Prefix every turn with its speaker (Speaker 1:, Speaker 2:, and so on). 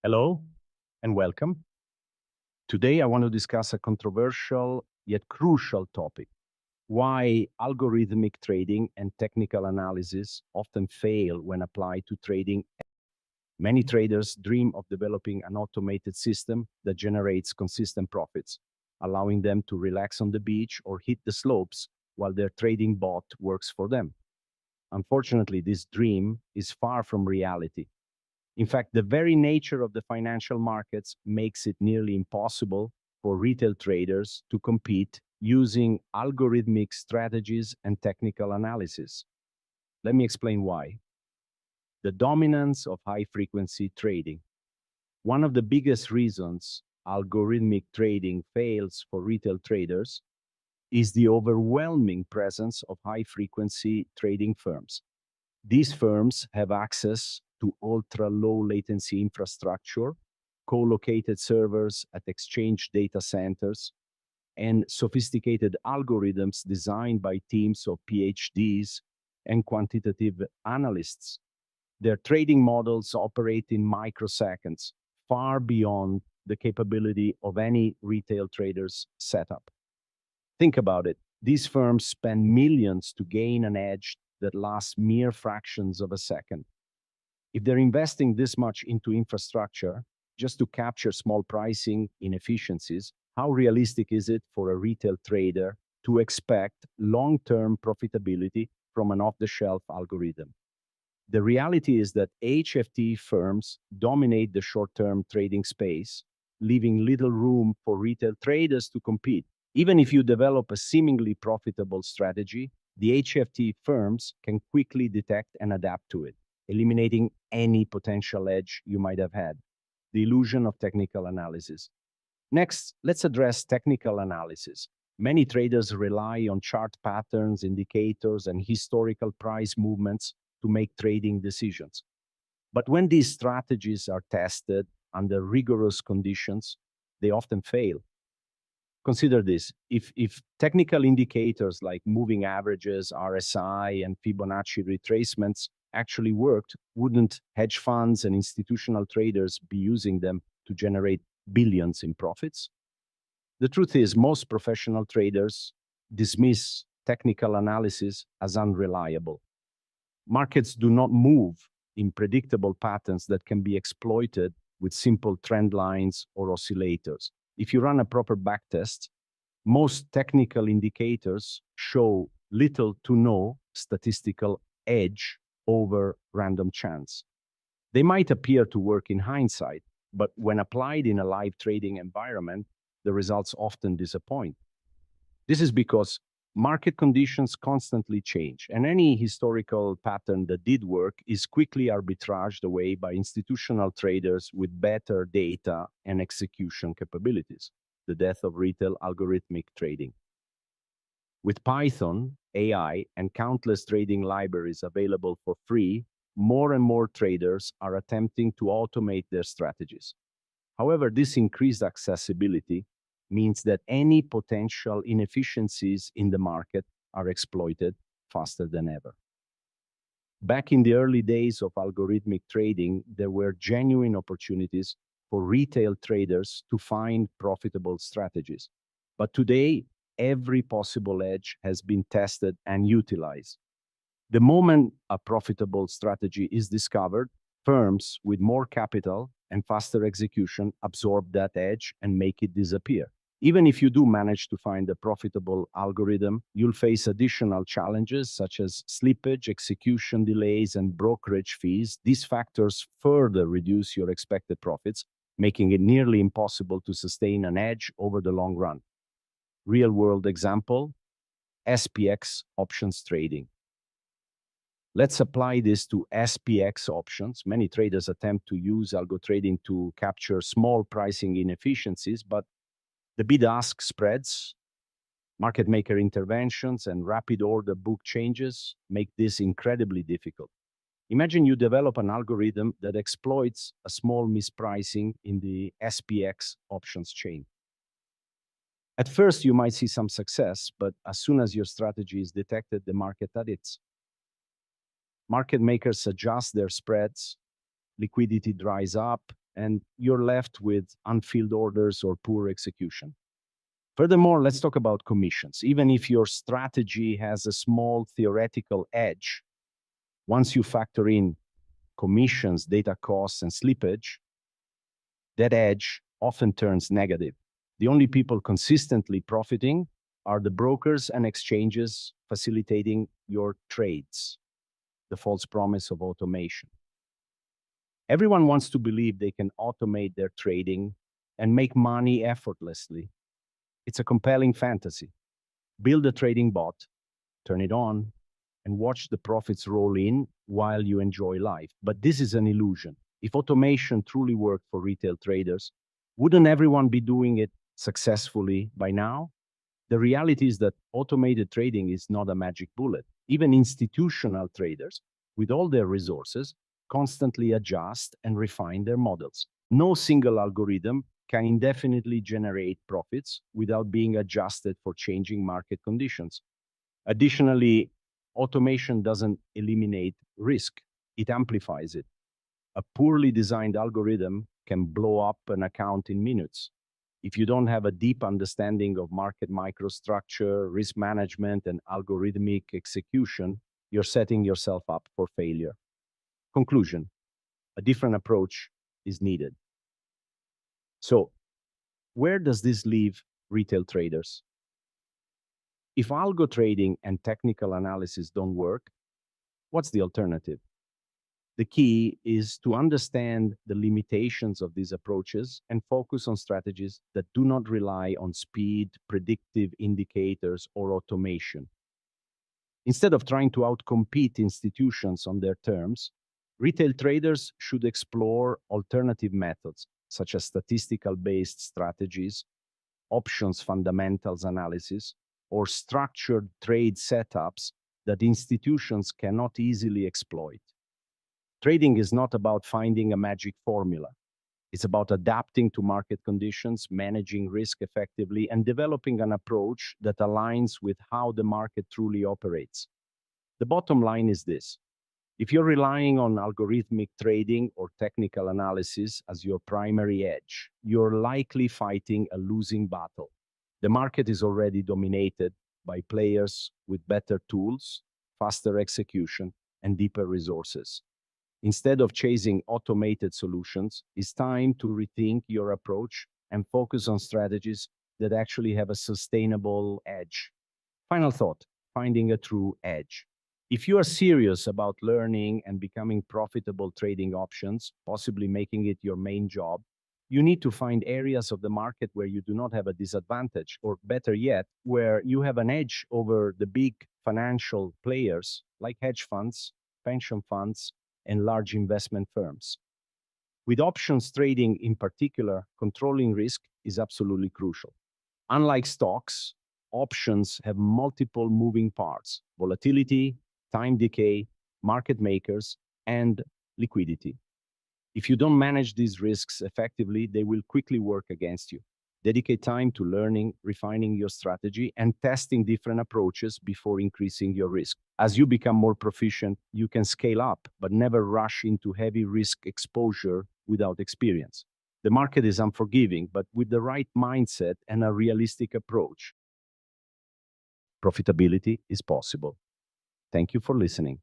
Speaker 1: Hello and welcome. Today, I want to discuss a controversial yet crucial topic: why algorithmic trading and technical analysis often fail when applied to trading. Many traders dream of developing an automated system that generates consistent profits, allowing them to relax on the beach or hit the slopes while their trading bot works for them. Unfortunately, this dream is far from reality. In fact, the very nature of the financial markets makes it nearly impossible for retail traders to compete using algorithmic strategies and technical analysis. Let me explain why. The dominance of high frequency trading. One of the biggest reasons algorithmic trading fails for retail traders is the overwhelming presence of high frequency trading firms. These firms have access to ultra low latency infrastructure, co-located servers at exchange data centers, and sophisticated algorithms designed by teams of PhDs and quantitative analysts. Their trading models operate in microseconds, far beyond the capability of any retail trader's setup. Think about it. These firms spend millions to gain an edge that lasts mere fractions of a second. If they're investing this much into infrastructure just to capture small pricing inefficiencies, how realistic is it for a retail trader to expect long-term profitability from an off-the-shelf algorithm? The reality is that HFT firms dominate the short-term trading space, leaving little room for retail traders to compete. Even if you develop a seemingly profitable strategy, the HFT firms can quickly detect and adapt to it, eliminating any potential edge you might have had. The illusion of technical analysis. Next, let's address technical analysis. Many traders rely on chart patterns, indicators, and historical price movements to make trading decisions. But when these strategies are tested under rigorous conditions, they often fail. Consider this. If technical indicators like moving averages, RSI, and Fibonacci retracements actually worked, wouldn't hedge funds and institutional traders be using them to generate billions in profits? The truth is, most professional traders dismiss technical analysis as unreliable. Markets do not move in predictable patterns that can be exploited with simple trend lines or oscillators. If you run a proper backtest, most technical indicators show little to no statistical edge over random chance. They might appear to work in hindsight, but when applied in a live trading environment, the results often disappoint. This is because market conditions constantly change, and any historical pattern that did work is quickly arbitraged away by institutional traders with better data and execution capabilities. The death of retail algorithmic trading. With Python, AI, and countless trading libraries available for free, more and more traders are attempting to automate their strategies. However, this increased accessibility means that any potential inefficiencies in the market are exploited faster than ever. Back in the early days of algorithmic trading, there were genuine opportunities for retail traders to find profitable strategies. But today, every possible edge has been tested and utilized. The moment a profitable strategy is discovered, firms with more capital and faster execution absorb that edge and make it disappear. Even if you do manage to find a profitable algorithm, you'll face additional challenges such as slippage, execution delays, and brokerage fees. These factors further reduce your expected profits, making it nearly impossible to sustain an edge over the long run. Real-world example, SPX options trading. Let's apply this to SPX options. Many traders attempt to use algo trading to capture small pricing inefficiencies, but the bid-ask spreads, market maker interventions, and rapid order book changes make this incredibly difficult. Imagine you develop an algorithm that exploits a small mispricing in the SPX options chain. At first, you might see some success, but as soon as your strategy is detected, the market adapts. Market makers adjust their spreads, liquidity dries up, and you're left with unfilled orders or poor execution. Furthermore, let's talk about commissions. Even if your strategy has a small theoretical edge, once you factor in commissions, data costs, and slippage, that edge often turns negative. The only people consistently profiting are the brokers and exchanges facilitating your trades, the false promise of automation. Everyone wants to believe they can automate their trading and make money effortlessly. It's a compelling fantasy. Build a trading bot, turn it on, and watch the profits roll in while you enjoy life. But this is an illusion. If automation truly worked for retail traders, wouldn't everyone be doing it successfully by now? The reality is that automated trading is not a magic bullet. Even institutional traders, with all their resources, constantly adjust and refine their models. No single algorithm can indefinitely generate profits without being adjusted for changing market conditions. Additionally, automation doesn't eliminate risk, it amplifies it. A poorly designed algorithm can blow up an account in minutes. If you don't have a deep understanding of market microstructure, risk management, and algorithmic execution, you're setting yourself up for failure. Conclusion: a different approach is needed. So, where does this leave retail traders? If algo trading and technical analysis don't work, what's the alternative? The key is to understand the limitations of these approaches and focus on strategies that do not rely on speed, predictive indicators, or automation. Instead of trying to outcompete institutions on their terms, retail traders should explore alternative methods such as statistical-based strategies, options fundamentals analysis, or structured trade setups that institutions cannot easily exploit. Trading is not about finding a magic formula. It's about adapting to market conditions, managing risk effectively, and developing an approach that aligns with how the market truly operates. The bottom line is this: if you're relying on algorithmic trading or technical analysis as your primary edge, you're likely fighting a losing battle. The market is already dominated by players with better tools, faster execution, and deeper resources. Instead of chasing automated solutions, it's time to rethink your approach and focus on strategies that actually have a sustainable edge. Final thought: finding a true edge. If you are serious about learning and becoming profitable trading options, possibly making it your main job, you need to find areas of the market where you do not have a disadvantage, or better yet, where you have an edge over the big financial players like hedge funds, pension funds, and large investment firms. With options trading in particular, controlling risk is absolutely crucial. Unlike stocks, options have multiple moving parts: volatility, time decay, market makers, and liquidity. If you don't manage these risks effectively, they will quickly work against you. Dedicate time to learning, refining your strategy, and testing different approaches before increasing your risk. As you become more proficient, you can scale up, but never rush into heavy risk exposure without experience. The market is unforgiving, but with the right mindset and a realistic approach, profitability is possible. Thank you for listening.